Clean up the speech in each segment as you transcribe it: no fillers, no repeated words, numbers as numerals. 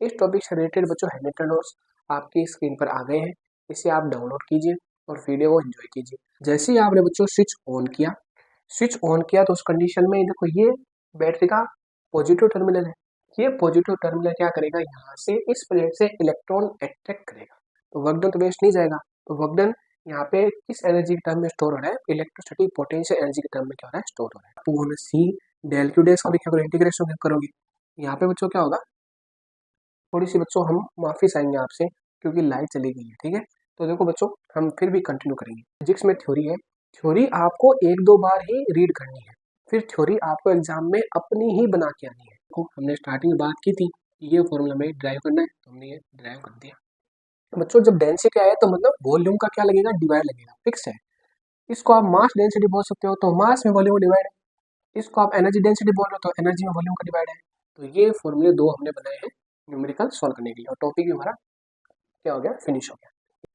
इस टॉपिक से रिलेटेड बच्चों हैंडरिटन नोट्स आपकी स्क्रीन पर आ गए हैं। इसे आप डाउनलोड कीजिए और वीडियो को एंजॉय कीजिए। जैसे ही आपने बच्चों स्विच ऑन किया तो उस कंडीशन में देखो ये बैटरी का पॉजिटिव टर्मिनल है। ये पॉजिटिव टर्मिनल क्या करेगा, यहाँ से इस प्लेट से इलेक्ट्रॉन अट्रैक्ट करेगा, तो वर्क डन तो वेस्ट नहीं जाएगा। तो वर्क डन यहाँ पे किस एनर्जी के टर्म में स्टोर हो रहा है, इलेक्ट्रोस्टैटिक पोटेंशियल एनर्जी के टर्म में क्या हो रहा है, स्टोर हो रहा है। तो सी डेल क्यू डेस को भी क्या करो, इंटीग्रेशन करोगे, यहाँ पे बच्चों क्या होगा, थोड़ी सी बच्चों हम माफी चाहेंगे आपसे क्योंकि लाइट चली गई है, ठीक है। तो देखो बच्चों हम फिर भी कंटिन्यू करेंगे। फिजिक्स में थ्योरी है, थ्योरी आपको एक दो बार ही रीड करनी है, फिर थ्योरी आपको एग्जाम में अपनी ही बना के आनी है। देखो हमने स्टार्टिंग में बात की थी ये फॉर्मूला में ड्राइव करना है, तो हमने ये ड्राइव कर दिया। बच्चों जब डेंसिटी आए तो मतलब वॉल्यूम का क्या लगेगा, डिवाइड लगेगा, फिक्स है। इसको आप मास डेंसिटी बोल सकते हो, तो मास में वॉल्यूम डिवाइड है। इसको आप एनर्जी डेंसिटी बोल रहे हो तो एनर्जी में वॉल्यूम का डिवाइड है। तो ये फॉर्मूले दो हमने बनाए हैं न्यूमेरिकल सॉल्व करने के लिए, और टॉपिक भी हमारा क्या हो गया, फिनिश हो गया।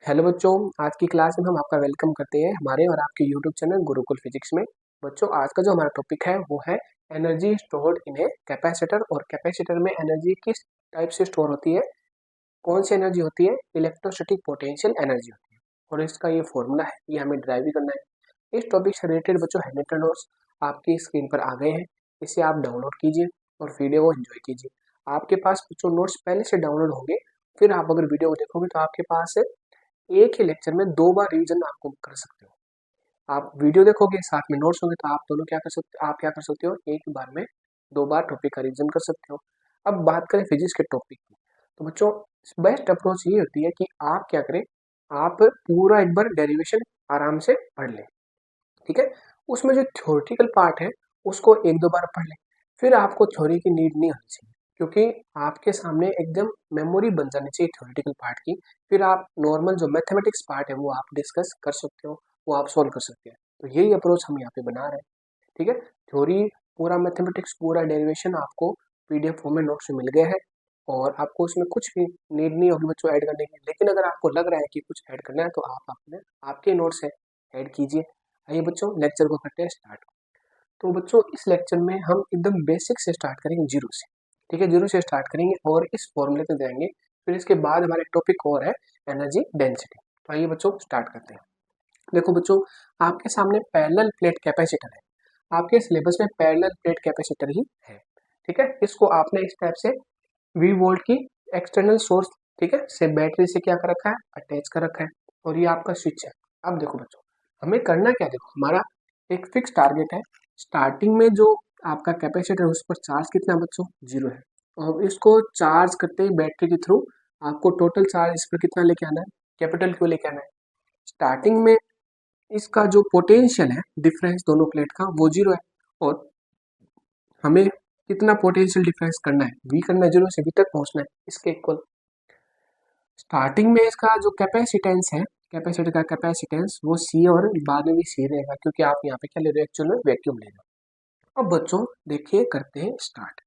हेलो बच्चों, आज की क्लास में हम आपका वेलकम करते हैं हमारे और आपके यूट्यूब चैनल गुरुकुल फिजिक्स में। बच्चों आज का जो हमारा टॉपिक है वो है energy stored in a capacitor, और कैपेसिटर में एनर्जी किस टाइप से स्टोर होती है, कौन सी एनर्जी होती है, इलेक्ट्रोस्टैटिक पोटेंशियल एनर्जी होती है, और इसका ये फॉर्मूला है, ये हमें ड्राइव भी करना है। इस टॉपिक से रिलेटेड बच्चों हैंडरिटन नोट्स आपकी स्क्रीन पर आ गए हैं। इसे आप डाउनलोड कीजिए और वीडियो को एंजॉय कीजिए। आपके पास बच्चों नोट्स पहले से डाउनलोड होंगे, फिर आप अगर वीडियो को देखोगे तो आपके पास एक ही लेक्चर में दो बार रिवीजन आपको कर सकते हो। आप वीडियो देखोगे साथ में नोट्स होंगे तो आप दोनों क्या कर सकते, आप क्या कर सकते हो, एक ही बार में दो बार टॉपिक का रिवीजन कर सकते हो। अब बात करें फिजिक्स के टॉपिक की, तो बच्चों बेस्ट अप्रोच ये होती है कि आप क्या करें, आप पूरा एक बार डेरिवेशन आराम से पढ़ लें, ठीक है। उसमें जो थ्योरेटिकल पार्ट है उसको एक दो बार पढ़ लें, फिर आपको थ्योरी की नीड नहीं होनी चाहिए, क्योंकि आपके सामने एकदम मेमोरी बन जानी चाहिए थ्योरेटिकल पार्ट की। फिर आप नॉर्मल जो मैथमेटिक्स पार्ट है वो आप डिस्कस कर सकते हो, वो आप सोल्व कर सकते हैं। तो यही अप्रोच हम यहाँ पे बना रहे हैं, ठीक है। थ्योरी पूरा मैथमेटिक्स पूरा डेरिवेशन आपको पीडीएफ फॉर्म में नोट्स में मिल गया है, और आपको उसमें कुछ भी नीड नहीं होगी बच्चों ऐड करने की। लेकिन अगर आपको लग रहा है कि कुछ ऐड करना है तो आप अपने आपके नोट्स से ऐड कीजिए। आइए बच्चों लेक्चर को करते हैं स्टार्ट। तो बच्चों इस लेक्चर में हम एकदम बेसिक से स्टार्ट करेंगे, जीरो से, ठीक है। जीरो से स्टार्ट करेंगे और इस फॉर्मूले पे जाएंगे, फिर इसके बाद हमारे टॉपिक और है एनर्जी डेंसिटी। तो आइए बच्चों स्टार्ट करते हैं। देखो बच्चों आपके सामने पैरेलल प्लेट कैपेसिटर है, आपके सिलेबस में पैरेलल प्लेट कैपेसिटर ही है, ठीक है। इसको आपने इस टाइप से वी वोल्ट की एक्सटर्नल सोर्स, ठीक है, से बैटरी से क्या कर रखा है, अटैच कर रखा है, और ये आपका स्विच है। अब देखो बच्चों हमें करना क्या है, देखो हमारा एक फिक्स टारगेट है, स्टार्टिंग में जो आपका कैपेसिटर है उस पर चार्ज कितना है बच्चों, जीरो है। और इसको चार्ज करते ही बैटरी के थ्रू आपको टोटल चार्ज इस पर कितना लेके आना है, कैपिटल क्यू लेके आना है। स्टार्टिंग में इसका जो पोटेंशियल है डिफरेंस दोनों प्लेट का वो जीरो है, और हमें कितना पोटेंशियल डिफरेंस करना है, वी करना है, जीरो से वी तक पहुंचना है, इसके इक्वल। स्टार्टिंग में इसका जो कैपेसिटेंस है, कैपेसिटर का कैपेसिटेंस वो सी, और बाद में भी सी रहेगा, क्योंकि आप यहाँ पे क्या ले रहे हो, एक्चुअल में वैक्यूम ले रहे हो। अब बच्चों देखिए करते हैं स्टार्ट।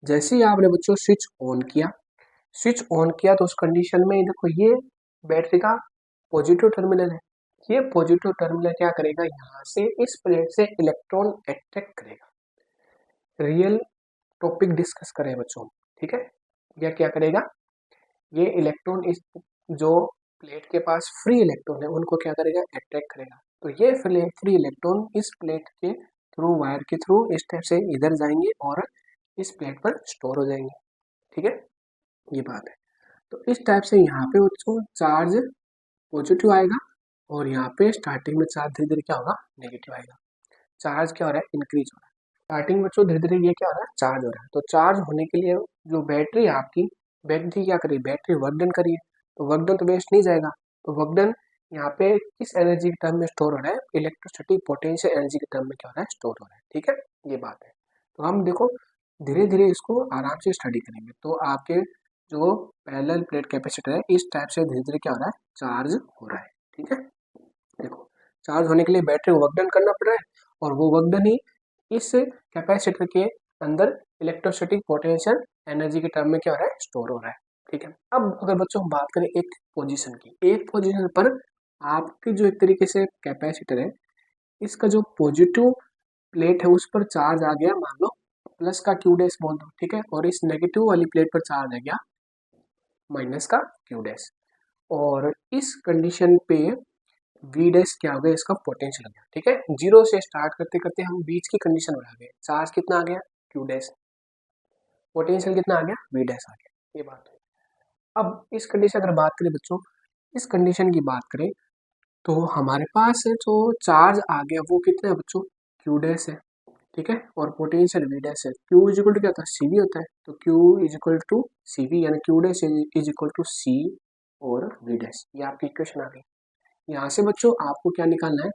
जैसे ही आपने बच्चों स्विच ऑन किया तो उस कंडीशन में देखो ये बैटरी का पॉजिटिव टर्मिनल है। ये पॉजिटिव टर्मिनल क्या करेगा, यहाँ से इस प्लेट से इलेक्ट्रॉन अट्रैक्ट करेगा। रियल टॉपिक डिस्कस करें बच्चों, ठीक है। यह क्या करेगा, ये इलेक्ट्रॉन इस जो प्लेट के पास फ्री इलेक्ट्रॉन है उनको क्या करेगा, अट्रैक्ट करेगा। तो ये फ्री इलेक्ट्रॉन इस प्लेट के थ्रू, वायर के थ्रू इस टाइप से इधर जाएंगे और इस प्लेट पर स्टोर हो जाएंगे, ठीक है, ये बात है। तो इस टाइप से यहाँ पे बच्चों चार्ज पॉजिटिव आएगा, और यहाँ पे स्टार्टिंग में चार्ज धीरे धीरे क्या होगा, नेगेटिव आएगा। चार्ज क्या हो रहा है, इंक्रीज हो रहा है। स्टार्टिंग बच्चों धीरे धीरे ये क्या हो रहा है, चार्ज हो रहा है। तो चार्ज होने के लिए जो बैटरी है आपकी, बैटरी क्या करिए, बैटरी वर्क डन करिए, तो वर्क डन तो वेस्ट नहीं जाएगा। तो वर्क डन यहाँ पे किस एनर्जी के टर्म में स्टोर हो रहा है, इलेक्ट्रोस्टैटिक पोटेंशियल एनर्जी के टर्म में क्या हो रहा है, स्टोर हो रहा है, ठीक है, ये बात है। तो हम देखो धीरे धीरे इसको आराम से स्टडी करेंगे, तो आपके जो पैरेलल प्लेट कैपेसिटर है इस टाइप से धीरे धीरे क्या हो रहा है, चार्ज हो रहा है, ठीक है। देखो चार्ज होने के लिए बैटरी को वर्क डन करना पड़ रहा है, और वो वर्क डन ही इस कैपेसिटर के अंदर इलेक्ट्रोस्टैटिक पोटेंशियल एनर्जी के टर्म में क्या हो रहा है, स्टोर हो रहा है, ठीक है। अब अगर बच्चों हम बात करें एक पोजीशन की, एक पोजीशन पर आपकी जो एक तरीके से कैपेसिटर है, इसका जो पॉजिटिव प्लेट है उस पर चार्ज आ गया, मान लो प्लस का क्यू डैश बोल दो, ठीक है, और इस नेगेटिव वाली प्लेट पर चार्ज आ गया माइनस का क्यू डैश, और इस कंडीशन पे वी डैश क्या हो गया, इसका पोटेंशियल हो गया। ठीक है, जीरो से स्टार्ट करते करते हम बीच की कंडीशन में आ गए, चार्ज कितना आ गया क्यू डैश, पोटेंशियल कितना आ गया वी डैश आ गया, ये बात है। अब इस कंडीशन अगर बात करें बच्चों, इस कंडीशन की बात करें तो हमारे पास है जो चार्ज आ गया वो कितना है बच्चों, क्यू डैश है। ठीक है, और पोटेंशियल वी डैश है। क्यू इज इक्वल टू क्या होता है, सी वी होता है, तो q is equal to C v, यानी q dash is equal to c और वी डैश, ये आपकी इक्वेशन आ गई। यहाँ से बच्चों आपको क्या निकालना है,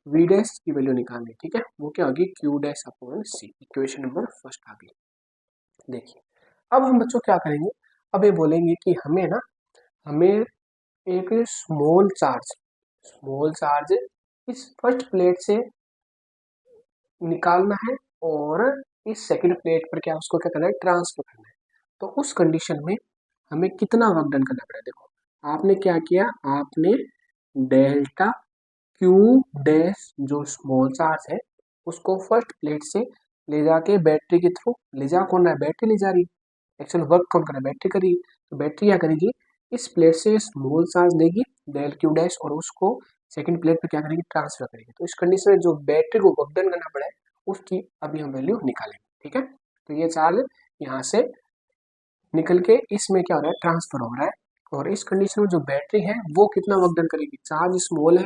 वी डैश की वैल्यू निकालनी है। ठीक है, वो क्या होगी, क्यू डैश अपॉन सी, इक्वेशन नंबर फर्स्ट आ गई। देखिए अब हम बच्चों क्या करेंगे, अब ये बोलेंगे कि हमें ना, हमें एक स्मॉल चार्ज इस फर्स्ट प्लेट से निकालना है, और इस सेकंड प्लेट पर क्या उसको क्या करना है, ट्रांसफर करना है। तो उस कंडीशन में हमें कितना वर्क डन करना पड़ेगा, देखो आपने क्या किया, आपने डेल्टा क्यू डैश जो स्मॉल चार्ज है उसको फर्स्ट प्लेट से ले जाके बैटरी के थ्रू, ले जा कौन रहा है, बैटरी ले जा रही है, एक्चुअल वर्क कौन कर रहा है, बैटरी करेगी। तो बैटरी क्या करेगी, इस प्लेट से स्मॉल चार्ज लेगी डेल क्यू डैश, और उसको सेकंड प्लेट पे क्या करेगी, ट्रांसफर करेगी। तो इस कंडीशन में जो बैटरी को वर्क डन करना पड़ा है उसकी अभी हम वैल्यू निकालेंगे। ठीक है, तो ये चार्ज यहाँ से निकल के इसमें क्या हो रहा है, ट्रांसफर हो रहा है, और इस कंडीशन में जो बैटरी है वो कितना वर्क डन करेगी, चार्ज स्मॉल है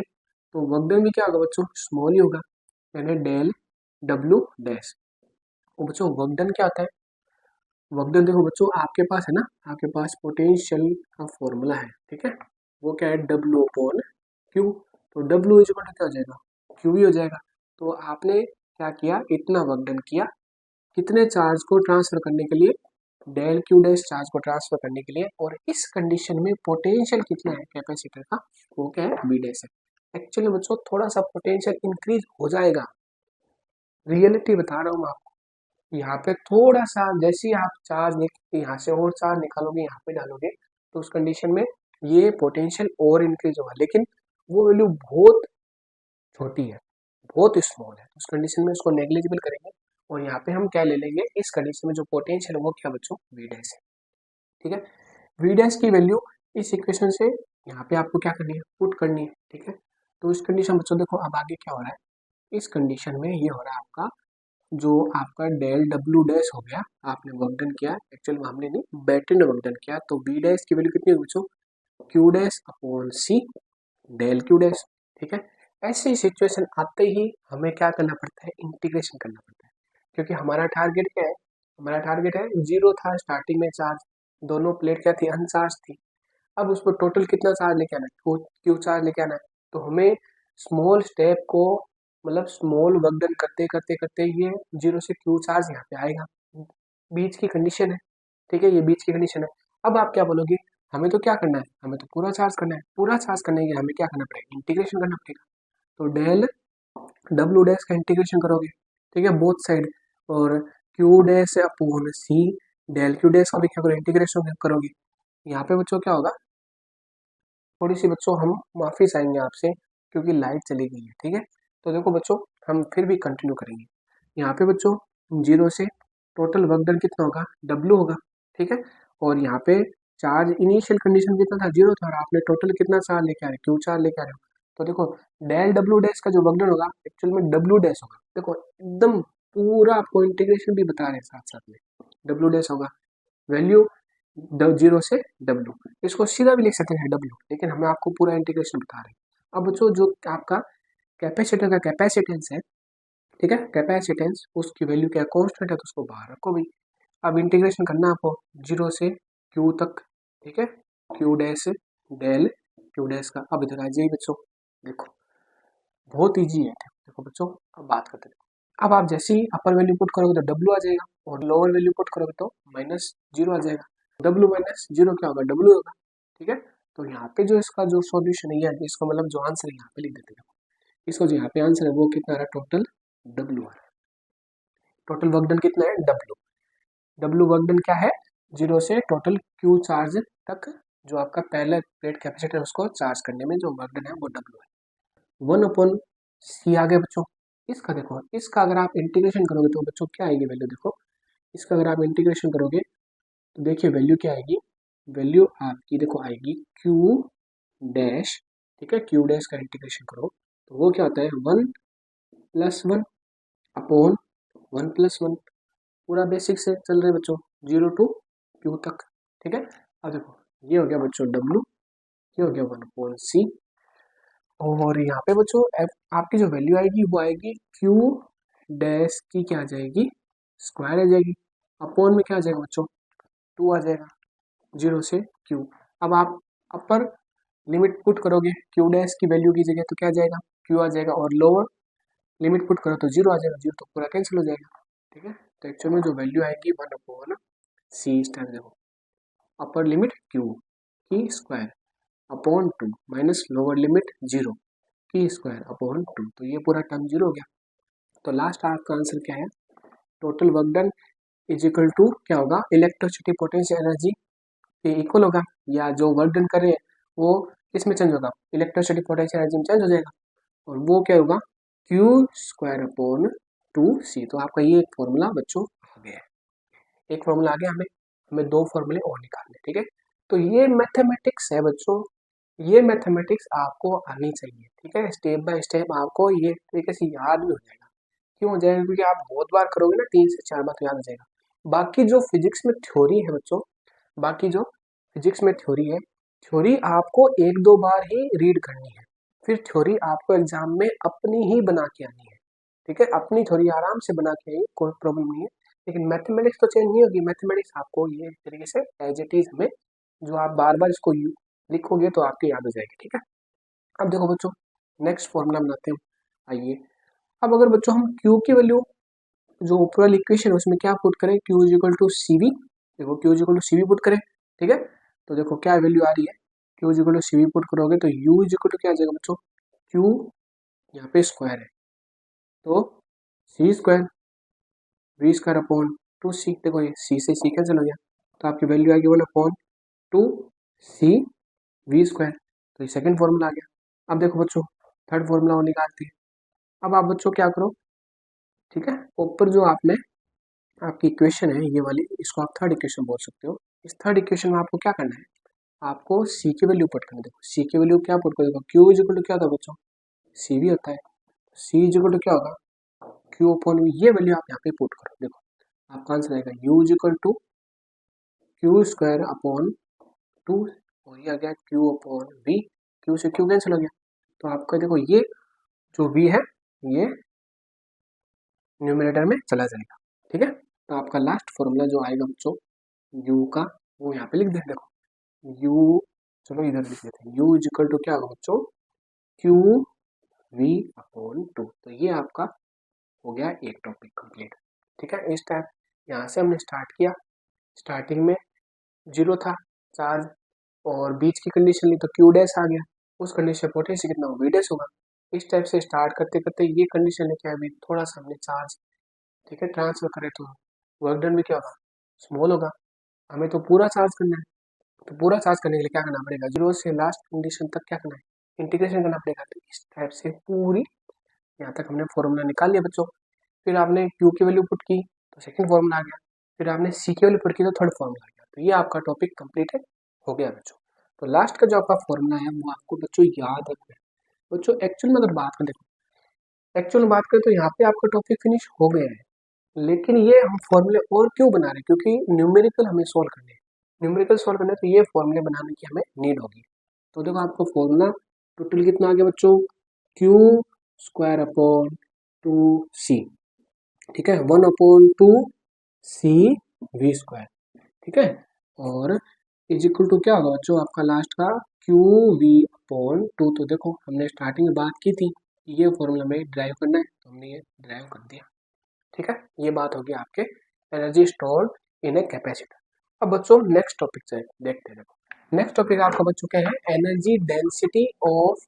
तो वर्क डन भी क्या होगा बच्चों, स्मॉल ही होगा, यानी डेल डब्ल्यू डैश। और बच्चों वर्क डन क्या होता है, वर्क डन देखो बच्चों आपके पास है ना, आपके पास पोटेंशियल का फॉर्मूला है। ठीक है, वो क्या है, डब्ल्यू अपॉन क्यू, तो डब्ल्यू इज इक्वल टू क्या हो जाएगा, क्यू ही हो जाएगा। तो आपने क्या किया, इतना वर्क डन किया कितने चार्ज को ट्रांसफर करने के लिए, डेल क्यू डैश चार्ज को ट्रांसफर करने के लिए, और इस कंडीशन में पोटेंशियल कितना है कैपेसिटर का, वो क्या है, वी डैश है। एक्चुअली बच्चों थोड़ा सा पोटेंशियल इंक्रीज हो जाएगा, रियलिटी बता रहा हूँ मैं आपको। यहाँ पे थोड़ा सा जैसे ही आप चार्ज यहाँ से और चार्ज निकालोगे यहाँ पे डालोगे, तो उस कंडीशन में ये पोटेंशियल और इंक्रीज होगा, लेकिन वो वैल्यू बहुत छोटी है, बहुत स्मॉल है। उस कंडीशन में उसको नेग्लिजिबल करेंगे, और यहाँ पे हम क्या ले लेंगे, इस कंडीशन में जो पोटेंशियल है वो क्या बच्चों, वी डैश है। ठीक है, वी डैश की वैल्यू इस इक्वेशन से यहाँ पे आपको क्या करनी है, पुट करनी है। ठीक है, तो इस कंडीशन बच्चों देखो अब आगे क्या हो रहा है, इस कंडीशन में ये हो रहा है आपका, जो आपका डेल डब्ल्यू डैश हो गया, आपने वर्क डन किया, एक्चुअल में हमने नहीं बैटरी ने वर्क डन किया, तो वी डैश की वैल्यू कितनी होगी बच्चों, क्यू डैश अपॉन सी डेल क्यू डैश। ठीक है, ऐसी सिचुएशन आते ही हमें क्या करना पड़ता है, इंटीग्रेशन करना पड़ता है, क्योंकि हमारा टारगेट क्या है, हमारा टारगेट है जीरो था स्टार्टिंग में चार्ज, दोनों प्लेट क्या थी, अनचार्ज थी। अब उस पर टोटल कितना चार्ज लेके आना है, क्यू चार्ज लेके आना है। तो हमें स्मॉल स्टेप को, मतलब स्मॉल वर्क डन करते करते करते ये जीरो से क्यू चार्ज यहाँ पे आएगा, बीच की कंडीशन है। ठीक है, ये बीच की कंडीशन है। अब आप क्या बोलोगे, हमें तो क्या करना है, हमें तो पूरा चार्ज करना है, पूरा चार्ज करने के लिए हमें क्या करना पड़ेगा, इंटीग्रेशन करना पड़ेगा। तो डेल डब्ल्यू डैश का इंटीग्रेशन करोगे, ठीक है, बोथ साइड, और क्यू डैश अपॉन सी डेल क्यू डैश का भी क्या करोगे, इंटीग्रेशन करोगे। यहाँ पे बच्चों क्या होगा, थोड़ी सी बच्चों हम माफ़ी चाहेंगे आपसे, क्योंकि लाइट चली गई है। ठीक है, तो देखो बच्चों हम फिर भी कंटिन्यू करेंगे। यहाँ पे बच्चों जीरो से टोटल वर्क डन कितना होगा, डब्ल्यू होगा। ठीक है, और यहाँ पे चार्ज इनिशियल कंडीशन कितना था, जीरो था, और आपने टोटल कितना चार्ज लेके आ रहे हो, क्यू चार्ज लेके आ रहे हो। तो देखो डेल डब्ल्यू डैश का जो वर्क डन होगा एक्चुअल में डब्ल्यू डैश होगा, देखो एकदम पूरा आपको इंटीग्रेशन भी बता रहे हैं साथ साथ में, डब्ल्यू डैश होगा वैल्यू जीरो से डब्ल्यू, इसको सीधा भी लिख सकते हैं डब्ल्यू, लेकिन हम आपको पूरा इंटीग्रेशन बता रहे हैं। अब बच्चों जो आपका कैपेसिटर का कैपेसिटेंस है, ठीक है, कैपेसिटेंस उसकी वैल्यू क्या कॉन्स्टेंट है, तो उसको बाहर रखो भाई। अब इंटीग्रेशन करना आपको जीरो से क्यू तक। ठीक है, Q dash del Q dash का, अब इधर आ जाइए बच्चों, देखो बहुत ईजी है। देखो बच्चों अब बात करते हैं, अब आप जैसे ही अपर वैल्यू पुट करोगे तो डब्ल्यू आ जाएगा, और लोअर वैल्यू पुट करोगे तो माइनस जीरो आ जाएगा। डब्ल्यू माइनस जीरो क्या होगा, डब्ल्यू होगा। ठीक है, तो यहाँ पे जो इसका जो सॉल्यूशन है, इसका मतलब जो आंसर है यहाँ पे लिख देते हैं। इसको जो यहाँ पे आंसर है वो कितना आ रहा है, टोटल डब्ल्यू आ रहा है, टोटल वर्क डन कितना है, डब्ल्यू। डब्ल्यू वर्क डन क्या है, जीरो से टोटल क्यू चार्ज तक, जो आपका पहला प्लेट कैपेसिटर उसको चार्ज करने में जो वर्क डन है वो डब्ल्यू है। वन अपॉन सी आ गया बच्चों। इसका देखो, इसका अगर आप इंटीग्रेशन करोगे तो बच्चों क्या आएगी वैल्यू, देखो इसका अगर आप इंटीग्रेशन करोगे तो देखिए वैल्यू क्या आएगी, वैल्यू आपकी देखो आएगी क्यू डैश, ठीक है, क्यू डैश का इंटीग्रेशन करो तो वो क्या होता है 1+1 अपॉन 1+1, पूरा बेसिक से चल रहे बच्चों 0 टू क्यू तक, ठीक है। अब देखो ये हो गया बच्चों डब्ल्यू, ये हो गया 1/c, और यहाँ पे बच्चों आपकी जो वैल्यू आएगी वो आएगी क्यू डैश की क्या आ जाएगी स्क्वायर आ जाएगी, अपॉन में क्या आ जाएगा बच्चों 2 आ जाएगा, 0 से क्यू। अब आप अपर लिमिट पुट करोगे क्यू डैश की वैल्यू की जगह तो क्या आ जाएगा क्यू आ जाएगा, और लोअर लिमिट पुट करो तो 0 आ जाएगा, 0 तो पूरा कैंसिल हो जाएगा, ठीक है। तो एक्चुअल में जो वैल्यू आएगी 1/c इस टाइम देखो, अपर लिमिट क्यू की square upon 2 minus lower limit 0 की स्क्वायर अपॉन 2, तो ये पूरा टर्म 0 हो गया। तो लास्ट आपका आंसर क्या है, total work done is equal to क्या होगा, इलेक्ट्रिसिटी पोटेंशियल एनर्जी के इक्वल होगा, या जो वर्क डन कर रहे हैं वो इसमें चेंज होगा, इलेक्ट्रिसिटी पोटेंशियल एनर्जी में चेंज हो जाएगा, और वो क्या होगा क्यू स्क्वायर अपॉन 2c। तो आपका ये फॉर्मूला बच्चों आ गया है, एक फॉर्मूला आ गया, हमें हमें दो फॉर्मूले और निकालने, ठीक है। तो ये मैथमेटिक्स है बच्चों, ये मैथमेटिक्स आपको आनी चाहिए, ठीक है, स्टेप बाय स्टेप आपको ये तरीके से याद भी हो जाएगा। क्यों हो जाएगा, क्योंकि आप बहुत बार करोगे ना 3 से 4 बार तो याद हो जाएगा। बाकी जो फिजिक्स में थ्योरी है बच्चों, बाकी जो फिजिक्स में थ्योरी है, थ्योरी आपको 1-2 बार ही रीड करनी है, फिर थ्योरी आपको एग्जाम में अपनी ही बना के आनी है, ठीक है, अपनी थ्योरी आराम से बना के आइए, कोई प्रॉब्लम नहीं है। लेकिन मैथमेटिक्स तो चेंज नहीं होगी, मैथमेटिक्स आपको ये तरीके से एज इट इज हमें, जो आप बार बार इसको लिखोगे तो आपके याद हो जाएगी, ठीक है। अब देखो बच्चों नेक्स्ट फॉर्मूला बनाते हैं, आइए। अब अगर बच्चों हम Q की वैल्यू जो ऊपर इक्वेशन है उसमें क्या पुट करें, Q is equal to C V, देखो Q is equal to C V put करें, ठीक है। तो देखो क्या वैल्यू आ रही है, Q is equal to C V put करोगे तो U इज इक्वल टू क्या आ जाएगा बच्चों, Q यहाँ पे स्क्वायर है तो c square v square upon 2c, देखो ये c से c कैंसिल हो गया, तो आपकी वैल्यू आ गई 1/2c वी स्क्वायर, तो ये सेकंड फॉर्मूला आ गया। अब देखो बच्चों थर्ड फॉर्मूला वो निकालते हैं। अब आप बच्चों क्या करो, ठीक है, ऊपर जो आप में आपकी इक्वेशन है ये वाली, इसको आप थर्ड इक्वेशन बोल सकते हो। इस थर्ड इक्वेशन में आपको क्या करना है, आपको c की वैल्यू पुट करनी है। देखो c की वैल्यू क्या पुट करो, देखो q इज इक्वल टू क्या होता है बच्चों, c भी होता है, c इज इक्वल टू क्या होगा q अपॉन v, ये वैल्यू आप यहाँ पे पुट करो, देखो आपका आंसर आएगा u is equal to Q square upon 2, और ये आ गया q अपॉन v, q से q कैंसिल हो गया, तो आपका देखो ये जो v है ये न्यूमरेटर में चला जाएगा, ठीक है। तो आपका लास्ट फॉर्मूला जो आएगा बच्चों u का, वो यहाँ पे लिख दे, देखो u, चलो इधर लिख देते हैं, u इज इक्वल टू क्या होगा बच्चों q v अपॉन 2, तो ये आपका हो गया एक टॉपिक कंप्लीट, ठीक है। इस टाइप यहाँ से हमने स्टार्ट किया, स्टार्टिंग में 0 था चार्ज, और बीच की कंडीशन ली तो क्यू डैश आ गया, उस कंडीशन पोटेंशियल कितना होगा वी डैश होगा। इस टाइप से स्टार्ट करते करते ये कंडीशन लेके अभी थोड़ा सा हमने चार्ज, ठीक है, ट्रांसफर करें तो वर्क डन भी क्या होगा स्मॉल होगा। हमें तो पूरा चार्ज करना है, तो पूरा चार्ज करने के लिए क्या करना पड़ेगा, 0 से लास्ट कंडीशन तक क्या करना है इंटीग्रेशन करना पड़ेगा। तो इस टाइप से पूरी यहाँ तक हमने फॉर्मूला निकाल लिया बच्चों। फिर आपने क्यू की वैल्यू पुट की तो सेकंड फॉर्मूला आ गया, फिर आपने सी की वैल्यू पुट की तो थर्ड फॉर्मूला आ गया, तो ये आपका टॉपिक कंप्लीट है, हो गया बच्चों। तो लास्ट का जो आपका फॉर्मूला है वो आपको बच्चों याद रखना है। बच्चों एक्चुअल में अगर बात करें, देखो एक्चुअल में बात करें तो यहाँ पे आपका टॉपिक फिनिश हो गया है, लेकिन ये हम फॉर्मूले और क्यों बना रहे हैं, क्योंकि न्यूमेरिकल हमें सोल्व करने हैं, न्यूमेरिकल सोल्व करने तो ये फॉर्मूले बनाने की हमें नीड होगी। तो देखो आपको फॉर्मूला टोटल कितना आ गया बच्चों, क्यू स्क्वायर अपॉन 2c, ठीक है, 1/2c वी स्क्वायर, ठीक है, और इज इक्वल टू क्या होगा बच्चों आपका लास्ट का क्यू वी अपॉन 2। तो देखो हमने स्टार्टिंग में बात की थी ये फॉर्मूला में ड्राइव करना है, तो हमने ये ड्राइव कर दिया, ठीक है। ये बात होगी आपके energy stored in a capacitor. अब बच्चों नेक्स्ट टॉपिक से देखते हैं, देखो नेक्स्ट टॉपिक आपका बच्चों क्या है, energy density of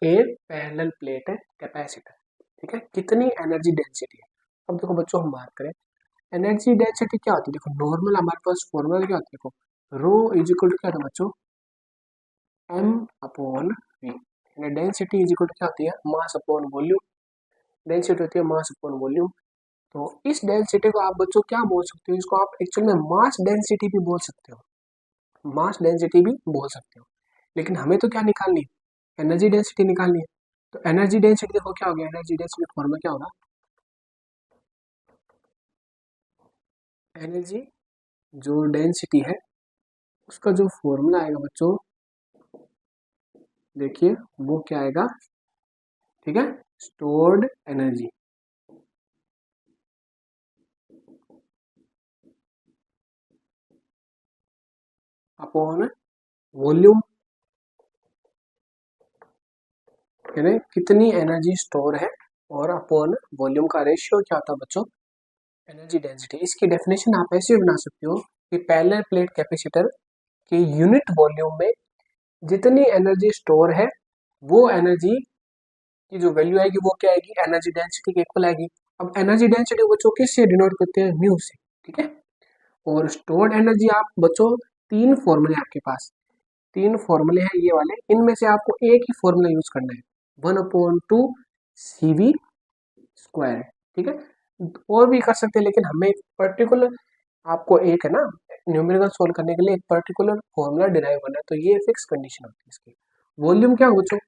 A parallel plate capacitor, ठीक है, कितनी एनर्जी डेंसिटी है। अब देखो बच्चों हम बात करें एनर्जी डेंसिटी क्या होती है, देखो नॉर्मल हमारे पास फॉर्मूला क्या होता है, देखो रो इज इक्वल टू क्या होता है बच्चों m upon V, density is equal to क्या होती है मास अपॉन वॉल्यूम, डेंसिटी होती है मास अपॉन वॉल्यूम। तो इस डेंसिटी को आप बच्चों क्या बोल सकते हो, इसको आप एक्चुअल में मास डेंसिटी भी बोल सकते हो, मास डेंसिटी भी बोल सकते हो। लेकिन हमें तो क्या निकालनी है, एनर्जी डेंसिटी निकालनी है। तो एनर्जी डेंसिटी देखो क्या हो गया, एनर्जी डेंसिटी फॉर्मूला क्या होगा, एनर्जी जो डेंसिटी है उसका जो फॉर्मूला आएगा बच्चों, देखिए वो क्या आएगा, ठीक है, स्टोर्ड एनर्जी अपॉन वॉल्यूम, यानी कितनी एनर्जी स्टोर है, और अपॉन वॉल्यूम का रेशियो क्या होता है बच्चों, एनर्जी डेंसिटी। इसकी डेफिनेशन आप ऐसे भी बना सकते हो कि पैरेलल प्लेट कैपेसिटर के यूनिट वॉल्यूम में जितनी एनर्जी स्टोर है वो एनर्जी की जो वैल्यू आएगी वो क्या आएगी, एनर्जी डेंसिटी के इक्वल आएगी। अब एनर्जी डेंसिटी बच्चों किससे डिनोट करते हैं, म्यू से, ठीक है। और स्टोर्ड एनर्जी आप बच्चों, तीन फॉर्मूले आपके पास, तीन फॉर्मूले हैं ये वाले, इनमें से आपको एक ही फॉर्मूला यूज करना है, 1/2 CV स्क्वायर, ठीक है। और भी कर सकते हैं लेकिन हमें पर्टिकुलर, आपको एक है ना न्यूमेरिकल सोल्व करने के लिए एक पर्टिकुलर फॉर्मूला डिराइव करना है, तो ये फिक्स कंडीशन होती है इसकी। वॉल्यूम क्या हो बच्चों,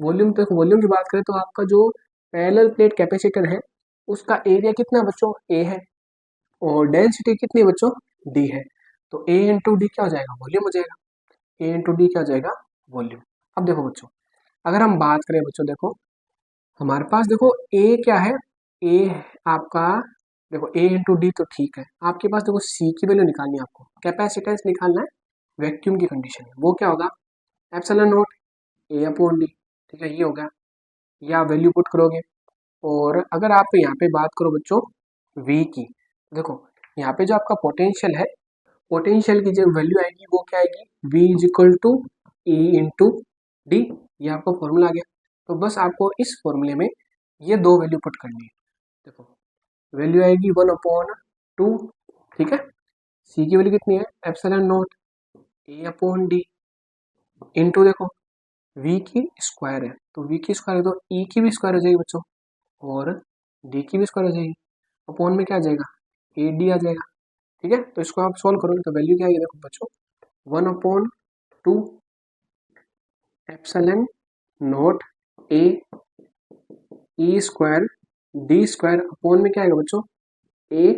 वॉल्यूम, तो वॉल्यूम की बात करें तो आपका जो पैरेलल प्लेट कैपेसिटर है उसका एरिया कितना है बच्चों, ए है, और डेंसिटी कितनी है बच्चों, डी है। तो ए इंटू डी क्या हो जाएगा, वॉल्यूम हो जाएगा, ए इंटू डी क्या हो जाएगा, वॉल्यूम। अब देखो बच्चों, अगर हम बात करें बच्चों, देखो हमारे पास देखो ए क्या है, ए आपका, देखो ए इंटू डी तो ठीक है, आपके पास देखो सी की वैल्यू निकालनी है, आपको कैपेसिटेंस निकालना है वैक्यूम की कंडीशन में, वो क्या होगा, एप्सिलॉन नॉट ए अपॉन डी, ठीक है, ये होगा, या वैल्यू पुट करोगे। और अगर आप यहाँ पे बात करो बच्चों वी की, देखो यहाँ पे जो आपका पोटेंशियल है, पोटेंशियल की जो वैल्यू आएगी वो क्या आएगी, V is equal to E into D, ये आपका फॉर्मूला आ गया। तो बस आपको इस फॉर्मूले में ये दो वैल्यू पुट करनी है, देखो वैल्यू आएगी 1/2, ठीक है, सी की वैल्यू कितनी है, एप्सिलॉन नॉट ए अपॉन डी, इंटू देखो वी की स्क्वायर है, तो वी की स्क्वायर है तो ई की भी स्क्वायर हो जाएगी बच्चों, और डी की भी स्क्वायर हो जाएगी, अपॉन में क्या आ जाएगा, ए डी आ जाएगा, ठीक है। तो इसको आप सोल्व करोगे तो वैल्यू क्या आएगी, देखो बच्चों 1/2 एप्सिलॉन नॉट ए E square D square, upon में क्या आएगा बच्चों, ए,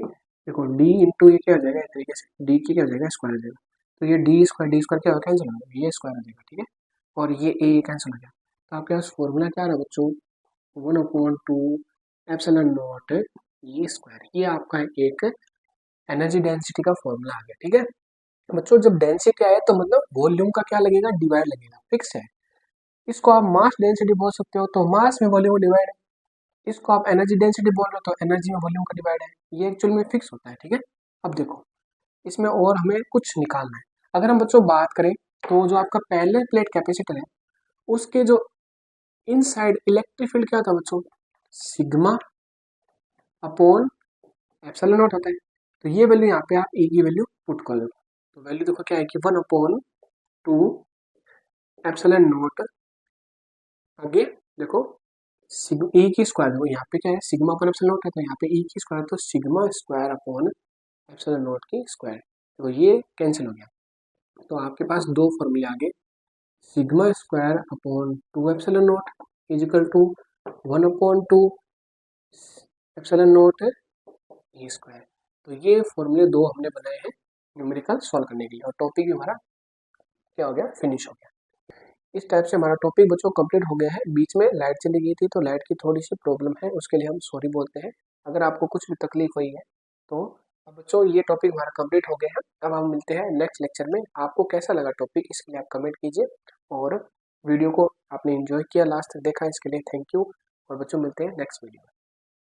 देखो डी इंटू ये क्या हो जाएगा, इस तरीके से डी की क्या हो जाएगा, स्क्वायर हो जाएगा, तो ये डी स्क्वायर क्या होगा, कैंसिल हो जाएगा, ये स्क्वायर हो जाएगा, ठीक है, और ये ए कैंसिल हो गया। तो आपके पास फॉर्मूला क्या रहा बच्चों, 1/2 एप्सिलॉन नॉट ये स्क्वायर, ये आपका एक एनर्जी डेंसिटी का फॉर्मूला आ गया, ठीक है। बच्चों जब डेंसिटी आए तो मतलब वॉल्यूम का क्या लगेगा, डिवाइड लगेगा, फिक्स है। इसको आप मास डेंसिटी बोल सकते हो, तो मास में वॉल्यूम डिवाइड है। इसको आप एनर्जी डेंसिटी बोल रहे हो तो एनर्जी में वॉल्यूम का डिवाइड है, ये एक्चुअल में फिक्स होता है, ठीक है। अब देखो इसमें और हमें कुछ निकालना है। अगर हम बच्चों बात करें तो जो आपका पैरेलल प्लेट कैपेसिटर है उसके जो इनसाइड इलेक्ट्रिक फील्ड क्या होता है बच्चों, सिग्मा अपॉन एप्सिलॉन नॉट होता है। तो ये वैल्यू यहाँ पे आप ए की वैल्यू पुट कर दो, तो वैल्यू देखो क्या है कि 1/2 एप्सिलॉन नॉट, आगे देखो ए की स्क्वायर, देखो यहाँ पे क्या है, सिग्मा अपॉन एप्सिलॉन नॉट है, तो यहाँ पे ए की स्क्वायर, तो sigma square upon epsilon not की स्क्वायर, तो ये कैंसिल हो गया। तो आपके पास दो फॉर्मूले आ गए, sigma square upon 2 epsilon naught is equal to 1/2 epsilon naught A square. तो ये फॉर्मूले दो हमने बनाए हैं न्यूमेरिकल सॉल्व करने के लिए, और टॉपिक भी हमारा क्या हो गया, फिनिश हो गया। इस टाइप से हमारा टॉपिक बच्चों कंप्लीट हो गया है। बीच में लाइट चली गई थी तो लाइट की थोड़ी सी प्रॉब्लम है, उसके लिए हम सॉरी बोलते हैं। अगर आपको कुछ भी तकलीफ हुई है तो अब बच्चों ये टॉपिक हमारा कंप्लीट हो गया है। अब हम मिलते हैं नेक्स्ट लेक्चर में। आपको कैसा लगा टॉपिक, इसके लिए आप कमेंट कीजिए, और वीडियो को आपने एंजॉय किया, लास्ट तक देखा, इसके लिए थैंक यू। और बच्चों मिलते हैं नेक्स्ट वीडियो में।